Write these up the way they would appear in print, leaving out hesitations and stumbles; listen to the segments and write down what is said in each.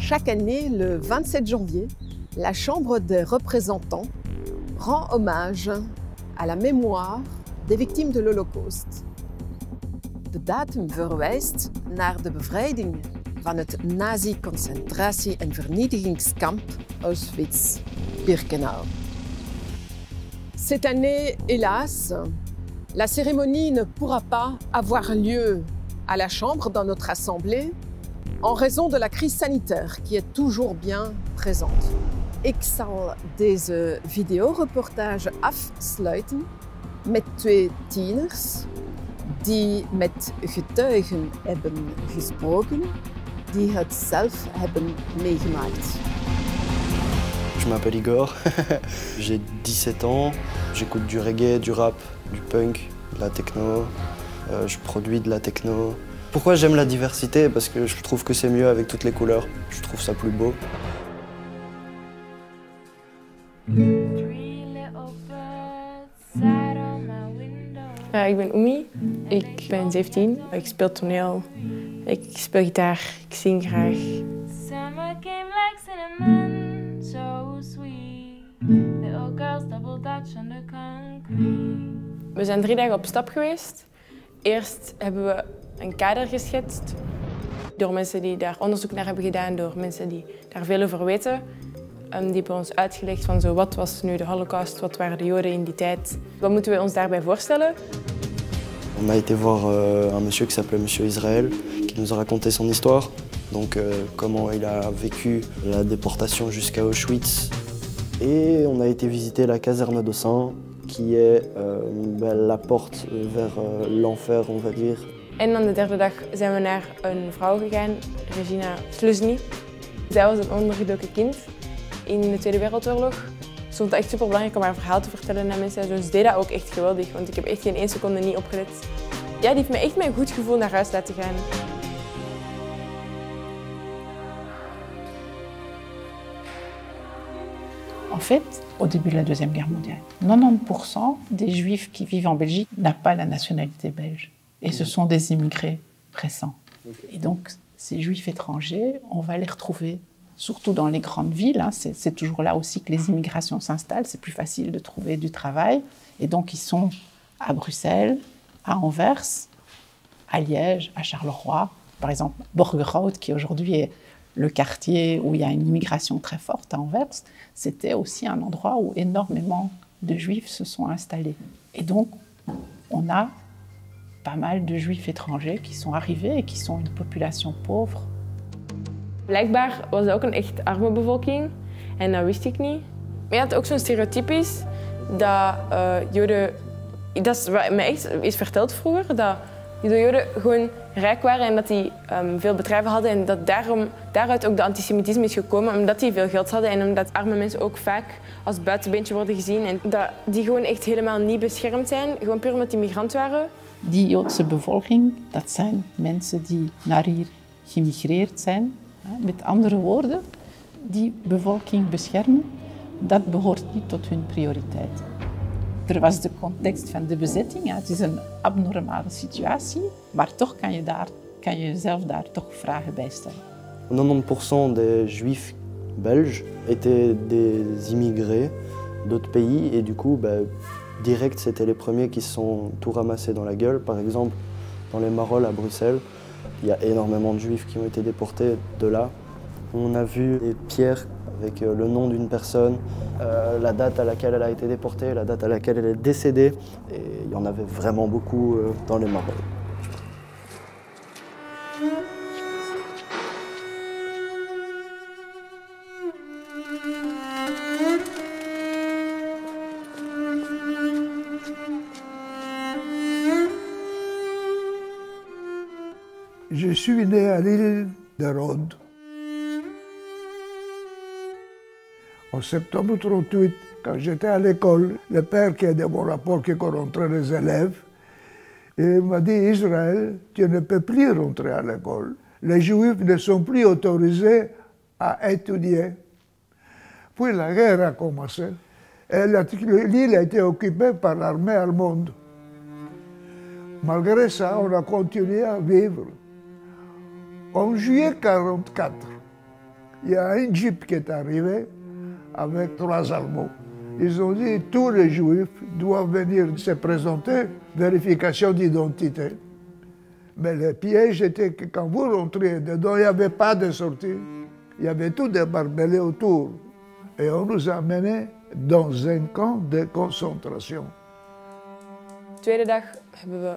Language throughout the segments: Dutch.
Chaque année, le 27 janvier, la Chambre des représentants rend hommage à la mémoire des victimes de l'Holocauste. De datum verwijst naar de bevrijding van het nazi-concentratie- en vernietigingskamp Auschwitz-Birkenau. Cette année, hélas, la cérémonie ne pourra pas avoir lieu à la Chambre, dans notre Assemblée, en raison de la crise sanitaire qui est toujours bien présente. Ik zal deze videoreportage afsluiten met twee tieners die met getuigen hebben gesproken, die het zelf hebben meegemaakt. Je m'appelle Igor, j'ai 17 ans, j'écoute du reggae, du rap, du punk, de la techno, je produis de la techno. Pourquoi j'aime la diversité? Parce que je trouve que c'est mieux avec toutes les couleurs, je trouve ça plus beau. Ik ben Oemi, ik ben 17, ik speel toneel, ik speel gitaar, ik zing graag. We zijn 3 dagen op stap geweest. Eerst hebben we een kader geschetst door mensen die daar onderzoek naar hebben gedaan, door mensen die daar veel over weten. Die hebben ons uitgelegd van zo, wat was nu de Holocaust, wat waren de Joden in die tijd. Wat moeten we ons daarbij voorstellen? On a été voir un monsieur qui s'appelait Monsieur Israël, qui nous a raconté son histoire. Donc comment il a vécu la déportation jusqu'à Auschwitz. Et on a été visiter la caserne d'Ossin, qui est la porte vers l'enfer, on va dire. En dan de derde dag zijn we naar een vrouw gegaan, Regina Sluzny. Zij was een ondergedoken kind in de Tweede Wereldoorlog. Ik vond het echt super belangrijk om haar verhaal te vertellen aan mensen. Dus deed dat ook echt geweldig, want ik heb echt geen 1 seconde niet opgelet. Ja, die heeft me echt met een goed gevoel naar huis laten gaan. En fait, au début de la Deuxième Guerre mondiale, 90% des Juifs qui vivent en Belgique n'ont pas la nationalité belge. Et ce sont des immigrés récents. Et donc, ces Juifs étrangers, on va les retrouver surtout dans les grandes villes. C'est toujours là aussi que les immigrations s'installent. C'est plus facile de trouver du travail. Et donc, ils sont à Bruxelles, à Anvers, à Liège, à Charleroi. Par exemple, Borgerhout, qui aujourd'hui est le quartier où il y a une immigration très forte à Anvers, c'était aussi un endroit où énormément de Juifs se sont installés. Et donc, on a pas mal de Juifs étrangers qui sont arrivés et qui sont une population pauvre. Blijkbaar was het ook een echt arme bevolking en dat wist ik niet. Maar je had ook zo'n stereotypisch dat Joden, dat is wat mij echt is verteld vroeger, dat de Joden gewoon rijk waren en dat die veel bedrijven hadden en dat daaruit ook de antisemitisme is gekomen, omdat die veel geld hadden en omdat arme mensen ook vaak als buitenbeentje worden gezien en dat die gewoon echt helemaal niet beschermd zijn, gewoon puur omdat die migrant waren. Die Joodse bevolking, dat zijn mensen die naar hier gemigreerd zijn. Met andere woorden, die bevolking beschermen, dat behoort niet tot hun prioriteit. Er was de context van de bezetting, het is een abnormale situatie, maar toch kan je jezelf daar toch vragen bij stellen. 90% des Juifs belges étaient des immigrés d'autres pays et du coup, direct, c'était les premiers qui se sont tout ramassés dans la gueule. Par exemple, dans les Marolles à Bruxelles, il y a énormément de Juifs qui ont été déportés de là. On a vu des pierres avec le nom d'une personne, la date à laquelle elle a été déportée, la date à laquelle elle est décédée. Et il y en avait vraiment beaucoup dans les Marolles. Je suis né à l'île de Rhodes. En septembre 1938, quand j'étais à l'école, le père qui a de mon rapport qui rentrait les élèves, il m'a dit, Israël, tu ne peux plus rentrer à l'école. Les Juifs ne sont plus autorisés à étudier. Puis la guerre a commencé. Et l'île a été occupée par l'armée allemande. Malgré ça, on a continué à vivre. En juillet 1944, Il y a un jeep qui est arrivé avec 3 Allemands. Ils ont dit tous les Juifs doivent venir se présenter, vérification d'identité. Mais le piège était que quand vous rentriez dedans, il n'y avait pas de sortie. Il y avait tout des barbelés autour. Et on nous a menés dans un camp de concentration. De tweede dag hebben we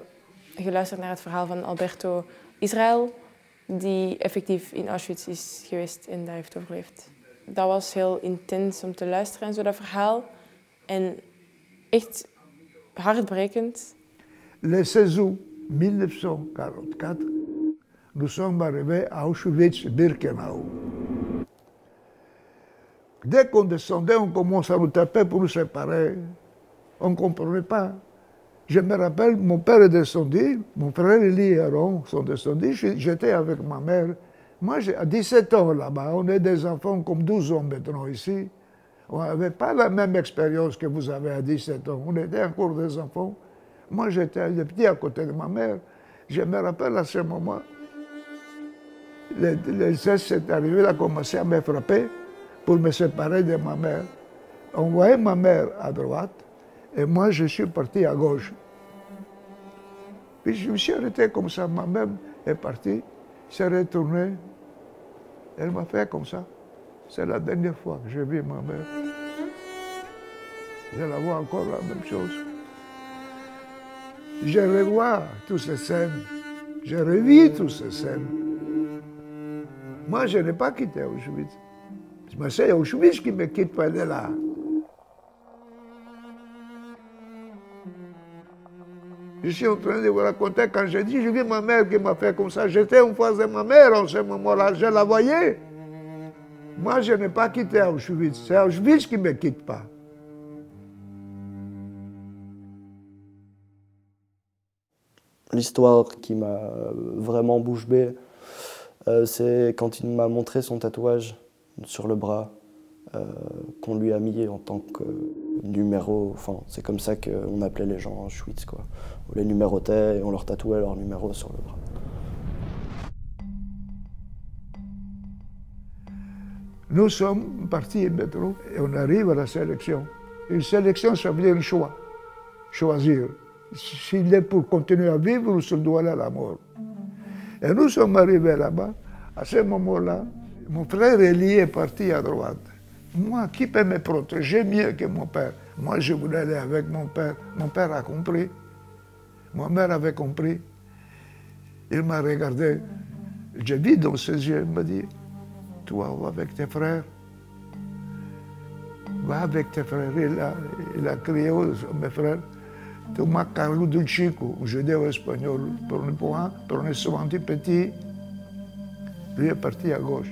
geluisterd naar het verhaal van Alberto Israel, die effectief in Auschwitz is geweest en daar heeft overleefd. Dat was heel intens om te luisteren en zo, dat verhaal. En echt hartbrekend. Le 16 août 1944, nous sommes arrivés à Auschwitz-Birkenau. Dès qu'on descendait, on commençait à nous taper pour nous séparer. On ne comprenait pas. Je me rappelle, mon père est descendu, mon frère Elie et Aaron sont descendus, j'étais avec ma mère. Moi, à 17 ans là-bas, on est des enfants comme 12 ans maintenant ici. On n'avait pas la même expérience que vous avez à 17 ans. On était encore des enfants. Moi, j'étais le petit à côté de ma mère. Je me rappelle à ce moment, le 16 est arrivé, il a commencé à me frapper pour me séparer de ma mère. On voyait ma mère à droite et moi, je suis parti à gauche. Puis je me suis arrêté comme ça. Ma mère est partie, s'est retournée. Elle m'a fait comme ça. C'est la dernière fois que j'ai vu ma mère. Je la vois encore la même chose. Je revois toutes ces scènes. Je revis toutes ces scènes. Moi, je n'ai pas quitté Auschwitz. Mais c'est Auschwitz qui me quitte pas de là. Je suis en train de vous raconter, quand j'ai dit, j'ai vu ma mère qui m'a fait comme ça. J'étais en face de ma mère en ce moment-là, je la voyais. Moi, je n'ai pas quitté Auschwitz. C'est Auschwitz qui ne me quitte pas. L'histoire qui m'a vraiment bouche bée, c'est quand il m'a montré son tatouage sur le bras qu'on lui a mis en tant que numéro. Enfin, c'est comme ça qu'on appelait les gens Auschwitz, quoi. On les numérotait et on leur tatouait leur numéro sur le bras. Nous sommes partis au métro et on arrive à la sélection. Une sélection, ça veut dire un choix. Choisir. S'il est pour continuer à vivre ou s'il doit aller à la mort. Et nous sommes arrivés là-bas. À ce moment-là, mon frère Elie est parti à droite. Moi, qui peut me protéger mieux que mon père? Moi, je voulais aller avec mon père. Mon père a compris. Ma mère avait compris. Il m'a regardé. J'ai vu dans ses yeux, il m'a dit, toi, va avec tes frères. Va avec tes frères. Il a crié à mes frères, tu m'as carré d'un chico, je dis au espagnol, prenez soin du petit. Lui est parti à gauche.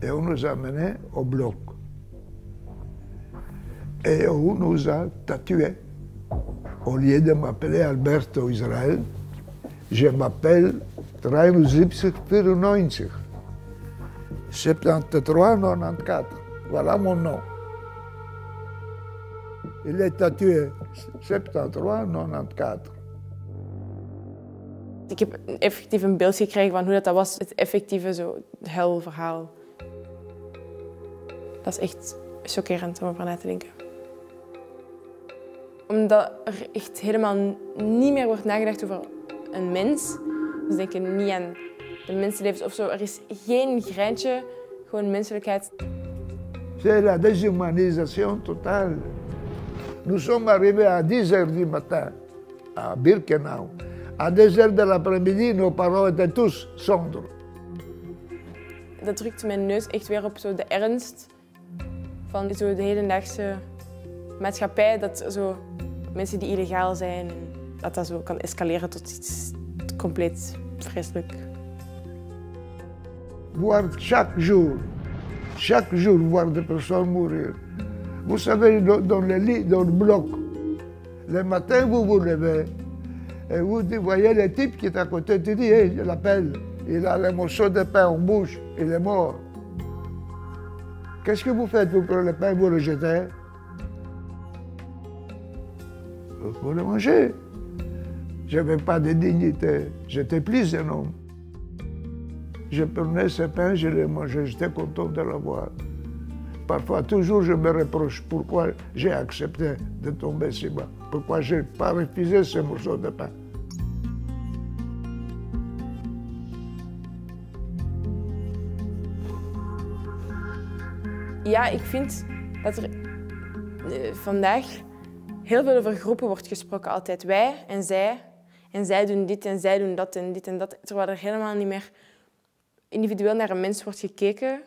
Et on nous a menés au bloc. Et on nous a tatoués. Au lieu de m'appeler Alberto Israel, je m'appelle 73 94. 73-94. Voilà mon nom. Il est tatoué 73-94. Ik heb effectief een beeld gekregen van hoe dat was, het effectieve zo huilverhaal. Dat is echt chockerend om over na te denken. Omdat er echt helemaal niet meer wordt nagedacht over een mens. Dus denken niet aan de mensenlevens of zo. Er is geen greintje, gewoon menselijkheid. C'est la déshumanisation totale. Nous sommes arrivés à 10h du matin à Birkenau. À 2h de l'après-midi, nos parents étaient tous cendres. Dat drukt mijn neus echt weer op zo de ernst van zo de hedendaagse maatschappij. Dat zo mensen die illegaal zijn, dat zo kan escaleren tot iets compleet vreselijk. Voir chaque jour voir des personnes mourir. Vous savez, dans le lit, dans le bloc, le matin, vous vous levez et vous voyez le type qui est à côté, tu dis, hey, je l'appelle, il a le morceau de pain en bouche, il est mort. Qu'est-ce que vous faites? Vous prenez le pain, vous le jetez. Vous le mangez. Je n'avais pas de dignité, j'étais plus un homme. Je prenais ce pain, je le mangeais, j'étais content de l'avoir. Parfois, toujours, je me reproche pourquoi j'ai accepté de tomber si bas, pourquoi je n'ai pas refusé ce morceau de pain. Ja, ik vind dat er vandaag heel veel over groepen wordt gesproken. Altijd wij en zij doen dit en zij doen dat en dit en dat. Terwijl er helemaal niet meer individueel naar een mens wordt gekeken.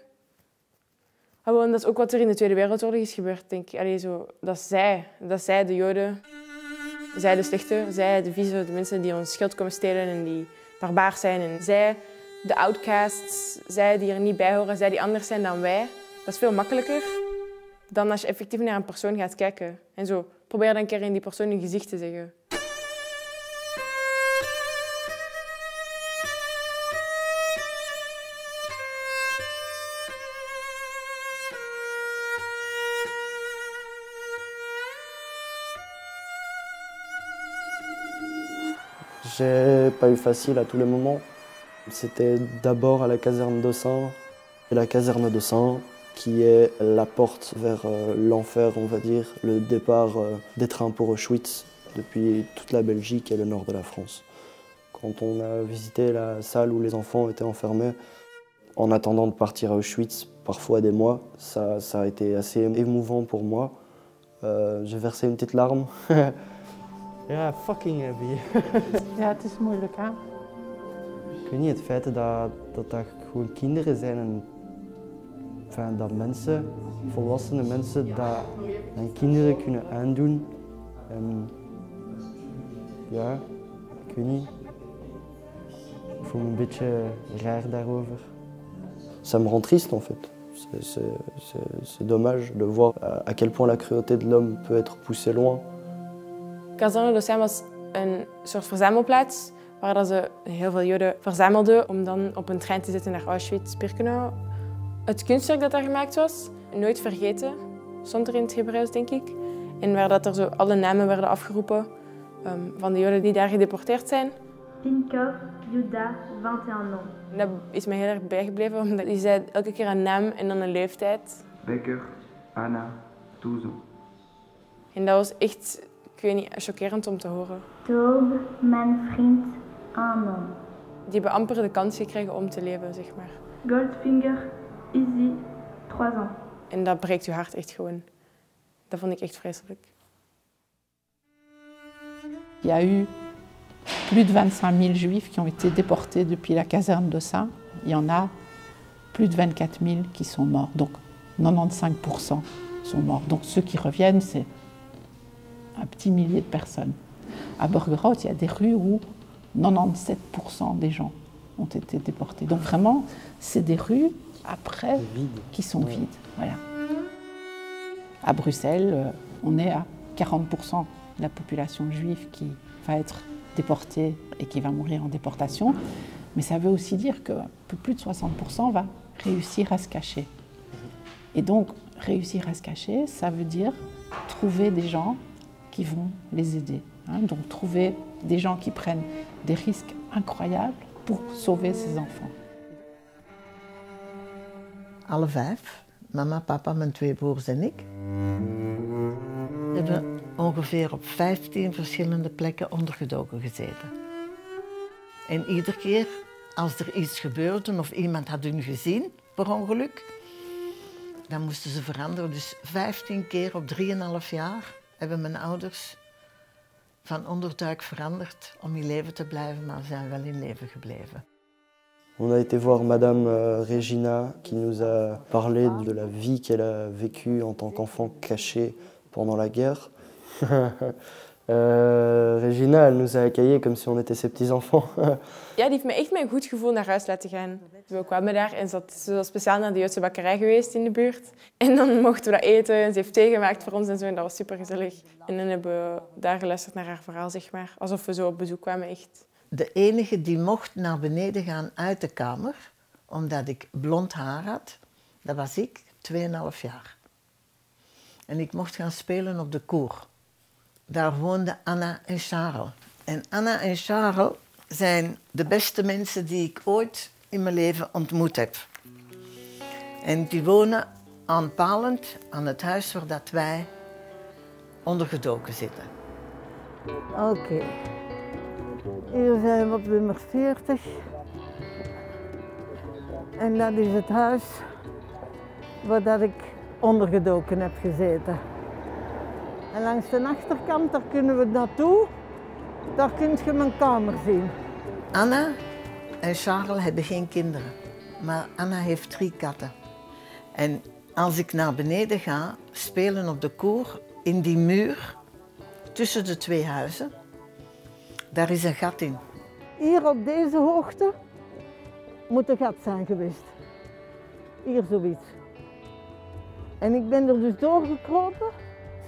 Maar dat is ook wat er in de Tweede Wereldoorlog is gebeurd, denk ik. Allee, zo, dat zij, de Joden, zij de slechte, zij de vieze, de mensen die ons schild komen stelen en die barbaars zijn. En zij, de outcasts, zij die er niet bij horen, zij die anders zijn dan wij. Dat is veel makkelijker dan als je effectief naar een persoon gaat kijken. En zo, probeer dan een keer in die persoon je gezicht te zeggen. J'ai pas eu facile à tous les moments. C'était d'abord à la caserne d'Ossins. Et la caserne d'Ossins, qui est la porte vers l'enfer, on va dire, le départ des trains pour Auschwitz depuis toute la Belgique et le nord de la France. Quand on a visité la salle où les enfants étaient enfermés, en attendant de partir à Auschwitz, parfois des mois, ça a été assez émouvant pour moi. J'ai versé une petite larme. Ja, fucking heavy. Ja, het is moeilijk, hè? Ik weet niet, het feit dat gewoon kinderen zijn en enfin, dat mensen, volwassene mensen, dat aan kinderen kunnen aandoen. En ja, ik weet niet. Ik voel me een beetje raar daarover. Ça me rend triste en fait. C'est dommage de voir à quel point la cruauté de l'homme peut être poussée loin. Kazerne d'Ossins was een soort verzamelplaats waar ze heel veel Joden verzamelden om dan op een trein te zitten naar Auschwitz-Birkenau. Het kunstwerk dat daar gemaakt was, nooit vergeten, stond er in het Hebreeuws, denk ik. En waar dat er zo alle namen werden afgeroepen van de Joden die daar gedeporteerd zijn. Pinkov, Juda, 21 ans. En dat is me heel erg bijgebleven, omdat die zei elke keer een naam en dan een leeftijd. Becker, Anna, 12 ans. En dat was echt, ik weet niet, chockerend om te horen. Tobe, mijn vriend, 1 an. Die hebben amper de kans gekregen om te leven, zeg maar. Goldfinger, Izzy, 3 ans. En dat breekt je hart echt gewoon. Dat vond ik echt vreselijk. Il y a eu plus de 25 000 juifs qui ont été déportés depuis la caserne d'Ossins. Il y en a plus de 24 000 qui sont morts. Donc 95% sont morts. Donc ceux qui reviennent, c'est un petit millier de personnes. À Borgerhout, il y a des rues où 97% des gens ont été déportés. Donc vraiment, c'est des rues, après, qui sont vides. Voilà. À Bruxelles, on est à 40% de la population juive qui va être déportée et qui va mourir en déportation. Mais ça veut aussi dire que plus de 60% va réussir à se cacher. Et donc, réussir à se cacher, ça veut dire trouver des gens qui vont les aider. Donc, trouver des gens qui prennent des risques incroyables pour sauver ces enfants. Alle 5, mama, papa, mijn 2 broers en ik, hebben ongeveer op 15 verschillende plekken ondergedoken gezeten. En iedere keer als er iets gebeurde of iemand had hun gezien per ongeluk, dan moesten ze veranderen. Dus 15 keer op 3,5 jaar hebben mijn ouders van onderduik veranderd om in leven te blijven, maar zijn wel in leven gebleven. On a été voir Madame Regina qui nous a parlé de la vie qu'elle a vécue en tant qu'enfant caché pendant la guerre. Regina, elle nous a accueillis comme si on était ses petits-enfants. Ja, die heeft me echt met een goed gevoel naar huis laten gaan. We kwamen daar en ze was speciaal naar de Joodse bakkerij geweest in de buurt. En dan mochten we dat eten en ze heeft thee gemaakt voor ons en zo. En dat was super gezellig. En dan hebben we daar geluisterd naar haar verhaal, zeg maar. Alsof we zo op bezoek kwamen, echt. De enige die mocht naar beneden gaan uit de kamer, omdat ik blond haar had, dat was ik, 2,5 jaar. En ik mocht gaan spelen op de koer. Daar woonden Anna en Charles. En Anna en Charles zijn de beste mensen die ik ooit in mijn leven ontmoet heb. En die wonen aanpalend aan het huis waar dat wij ondergedoken zitten. Oké. Hier zijn we op nummer 40. En dat is het huis waar dat ik ondergedoken heb gezeten. En langs de achterkant, daar kunnen we naartoe. Daar kun je mijn kamer zien. Anna en Charles hebben geen kinderen, maar Anna heeft 3 katten. En als ik naar beneden ga, spelen op de koer, in die muur, tussen de 2 huizen, daar is een gat in. Hier op deze hoogte moet een gat zijn geweest. Hier zoiets. En ik ben er dus doorgekropen,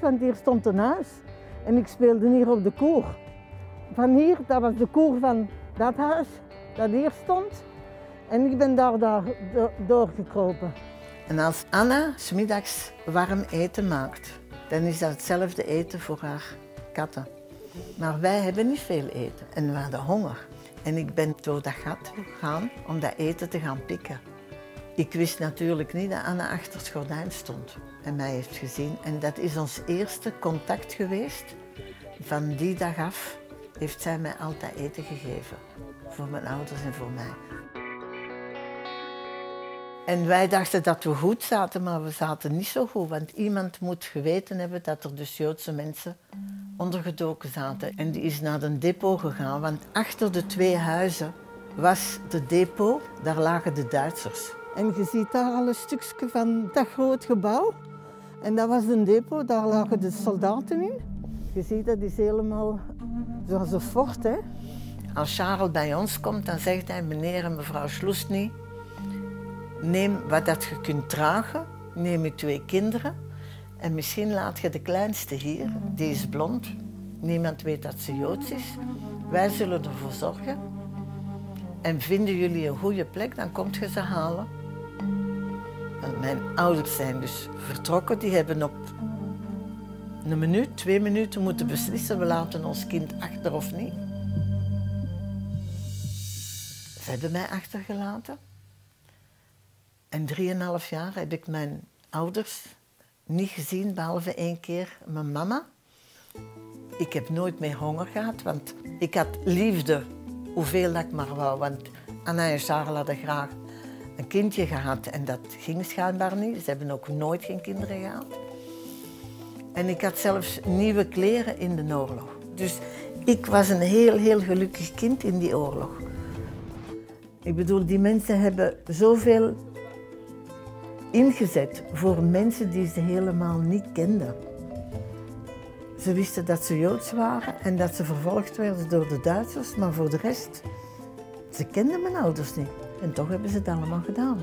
want hier stond een huis. En ik speelde hier op de koer. Van hier, dat was de koer van dat huis, dat hier stond. En ik ben daar doorgekropen. En als Anna 's middags warm eten maakt, dan is dat hetzelfde eten voor haar katten. Maar wij hebben niet veel eten en we hadden honger. En ik ben door dat gat gegaan om dat eten te gaan pikken. Ik wist natuurlijk niet dat Anna achter het gordijn stond en mij heeft gezien. En dat is ons eerste contact geweest. Van die dag af heeft zij mij altijd eten gegeven. Voor mijn ouders en voor mij. En wij dachten dat we goed zaten, maar we zaten niet zo goed. Want iemand moet geweten hebben dat er dus Joodse mensen ondergedoken zaten. En die is naar een depot gegaan, want achter de 2 huizen was de depot. Daar lagen de Duitsers. En je ziet daar al een stukje van dat groot gebouw. En dat was een depot, daar lagen de soldaten in. Je ziet, dat is helemaal zoals een fort, hè. Als Charles bij ons komt, dan zegt hij, meneer en mevrouw Schloesny, neem wat dat je kunt dragen, neem je 2 kinderen en misschien laat je de kleinste hier, die is blond. Niemand weet dat ze Joods is. Wij zullen ervoor zorgen. En vinden jullie een goede plek, dan komt je ze halen. Want mijn ouders zijn dus vertrokken, die hebben op een minuut, 2 minuten moeten beslissen, we laten ons kind achter of niet. Ze hebben mij achtergelaten. En 3,5 jaar heb ik mijn ouders niet gezien, behalve 1 keer mijn mama. Ik heb nooit meer honger gehad, want ik had liefde, hoeveel dat ik maar wou. Want Anna en Charles hadden graag een kindje gehad en dat ging schijnbaar niet. Ze hebben ook nooit geen kinderen gehad. En ik had zelfs nieuwe kleren in de oorlog. Dus ik was een heel gelukkig kind in die oorlog. Ik bedoel, die mensen hebben zoveel ingezet voor mensen die ze helemaal niet kenden. Ze wisten dat ze Joods waren en dat ze vervolgd werden door de Duitsers, maar voor de rest, ze kenden mijn ouders niet. En toch hebben ze het allemaal gedaan.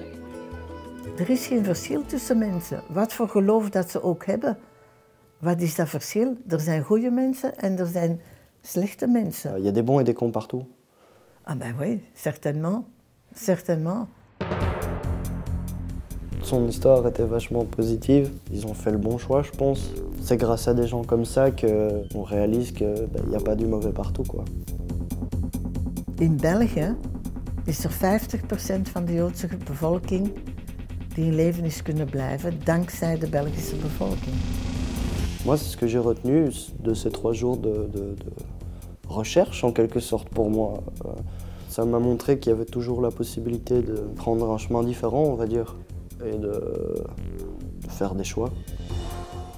Er is geen verschil tussen mensen. Wat voor geloof dat ze ook hebben. Wat is dat verschil? Er zijn goede mensen en er zijn slechte mensen. Il y a des bons et des cons partout. Ah ben oui, certainement. Certainement. Son histoire était vachement positive. Ils ont fait le bon choix, je pense. C'est grâce à des gens comme ça qu'on réalise qu'il n'y a pas du mauvais partout, quoi. In België is er 50% van de Joodse bevolking die in leven is kunnen blijven dankzij de Belgische bevolking. Moi, c'est ce que j'ai retenu de ces 3 jours de recherche, en quelque sorte, pour moi. Ça m'a montré qu'il y avait toujours la possibilité de prendre un chemin différent, on va dire, et de faire des choix.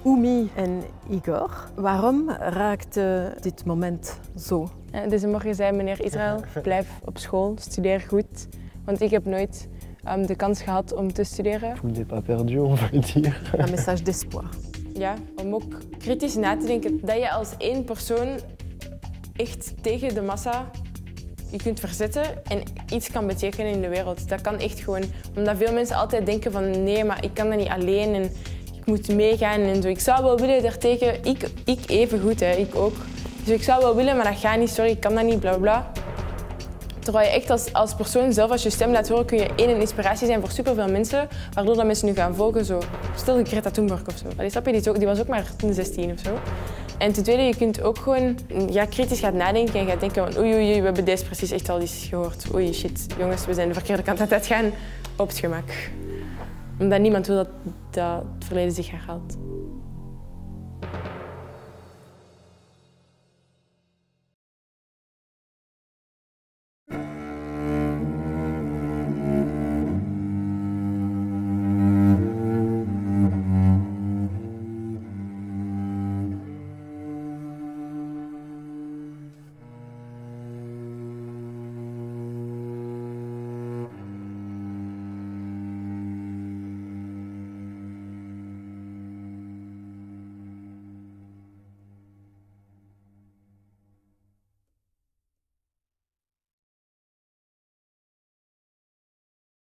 Oumi en Igor, waarom raakte dit moment zo? Deze morgen zei meneer Israël, blijf op school, studeer goed. Want ik heb nooit de kans gehad om te studeren. Tout n'est pas perdu, on va dire. Un message d'espoir. Ja, om ook kritisch na te denken dat je als 1 persoon echt tegen de massa je kunt verzetten en iets kan betekenen in de wereld. Dat kan echt gewoon, omdat veel mensen altijd denken van nee, maar ik kan dat niet alleen en ik moet meegaan en zo. Ik zou wel willen daartegen, ik even goed, hè, ik ook. Dus ik zou wel willen, maar dat gaat niet, sorry, ik kan dat niet, bla bla. Terwijl je echt als persoon zelf, als je stem laat horen, kun je een inspiratie zijn voor superveel mensen, waardoor dat mensen nu gaan volgen. Zo. Stel Greta Thunberg of zo. Allee, snap je, die was ook maar 16 of zo. En ten tweede, je kunt ook gewoon kritisch gaan nadenken en gaat denken van oei, we hebben deze precies echt al eens gehoord. Oei, shit, jongens, we zijn de verkeerde kant aan het uitgaan. Op het gemak. Omdat niemand wil dat het verleden zich herhaalt.